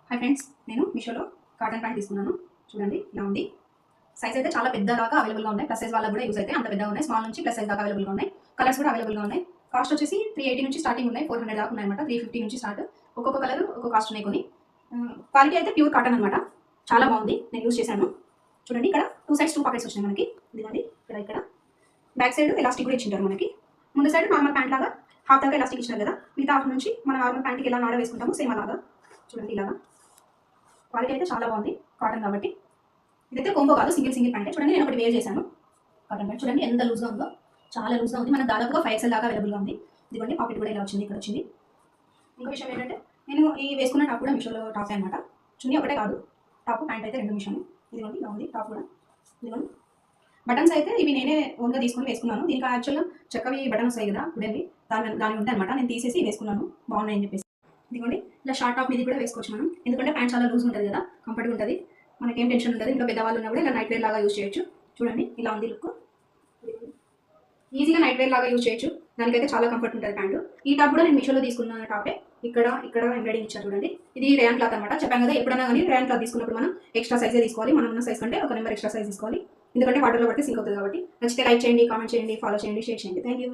Hi friends, నేను మీషోలో cotton pant తీసుకున్నాను. చూడండి ఇలా ఉంది. సైజ్ అయితే చాలా పెద్ద దాకా అవైలబుల్గా ఉన్నాయి. ప్లస్ సైజ్ వాళ్ళకి కూడా యూజ్ అయితే అంత పెద్దగా ఉన్నాయి. స్మాల్ నుంచి ప్లస్ సైజ్ దాకా అవైలబుల్గా ఉన్నాయి. కలర్స్ కూడా అవైలబుల్గా ఉన్నాయి. కాస్ట్ వచ్చేసి 380 నుంచి స్టార్టింగ్ ఉన్నాయి. 400 దాకా ఉన్నాయన్నమాట. 350 నుంచి స్టార్ట్. ఒక్కొక్క కలర్ ఒక్కొక్క కాస్ట్ ఉన్నాయి కొన్ని. క్వాలిటీ అయితే ప్యూర్ కాటన్ అనమాట. చాలా బాగుంది. నేను యూజ్ చేశాను. చూడండి ఇక్కడ 2 సైడ్స్ 2 పాకెట్స్ వచ్చినాయి మనకి. ఇదిగోండి ఇక్కడ బ్యాక్ సైడ్ ఎలాస్టిక్ కూడా ఇచ్చింటారు మనకి. ముందు సైడ్ నార్మల్ ప్యాంట్ లాగా హాఫ్ దాకా ఎలాస్టిక్ ఇచ్చినారు కదా. మిగతా హాఫ్ నుంచి మన నార్మల్ ప్యాంట్కి ఎలా నాడ వేసుకుంటామో సేమ్ అలాగా. చూడండి ఇలాగా. క్వాలిటీ అయితే చాలా బాగుంది కాటన్ కాబట్టి. ఇదైతే కొంబో కాదు, సింగిల్ ప్యాంట్. చూడండి నేను ఒకటి వేర్ చేశాను కాటన్ ప్యాంట్. చూడండి ఎంత లూజ్గా ఉందో, చాలా లూజ్గా ఉంది. మనకు దాదాపుగా 5XL దాకా అవైలబుల్గా ఉంది. ఇదిగోండి పాకెట్ కూడా ఇలా వచ్చింది, ఇక్కడ వచ్చింది. ఇంకో విషయం ఏంటంటే నేను ఈ వేసుకున్న టాప్ కూడా మీషోలో టాప్ అనమాట. చున్నీ ఒకటే కాదు, టాప్ ప్యాంట్ అయితే 2 మిషన్లు. ఇదిగోండి ఇలా ఉంది టాప్ కూడా. ఇదిగోండి బటన్స్ అయితే ఇవి నేనే ఓన్గా తీసుకొని వేసుకున్నాను. దీనికి యాక్చువల్గా చెక్కవి బటన్ వస్తాయి కదా, ఉడేవి, దాని ఉంటాయి అనమాట. నేను తీసేసి వేసుకున్నాను, బాగున్నాయని చెప్పేసి. ఇదిగోండి ఇలా షార్ట్ టాప్ మీద కూడా వేసుకోవచ్చు మనం, ఎందుకంటే ప్యాంట్ చాలా లూజ్ ఉంటుంది కదా, కంఫర్ట్గా ఉంటుంది, మనకేం టెన్షన్ ఉంటుంది. ఇంట్లో పెద్దవాళ్ళు ఉన్నా కూడా ఇలా నైట్ వేర్ లాగా యూజ్ చేయొచ్చు. చూడండి ఇలా ఉంది లుక్. ఈజీగా నైట్ వేర్ లాగా యూజ్ చేయొచ్చు. దానికైతే చాలా కంఫర్ట్ ఉంటుంది ప్యాంటు. ఈ టాప్ కూడా నేను మీషోలో తీసుకున్న టాపే. ఇక్కడ ఎంబ్రాయిడింగ్ ఇచ్చారు చూడండి. ఇది రేయాన్ క్లాత్ అనమాట. చెప్పాను కదా, ఎప్పుడైనా కానీ రేయాన్ క్లాత్ తీసుకున్నప్పుడు మనం ఎక్స్ట్రా సైజే తీసుకోవాలి. మనం ఉన్న సైజ్ కంటే ఒక నెంబర్ ఎక్స్ట్రా సైజ్ తీసుకోవాలి, ఎందుకంటే వాటర్లో పడితే సింక్ అవుతుంది కాబట్టి. నచ్చితే లైక్ చేయండి, కామెంట్ చేయండి, ఫాలో చేయండి, షేర్ చేయండి. Thank you.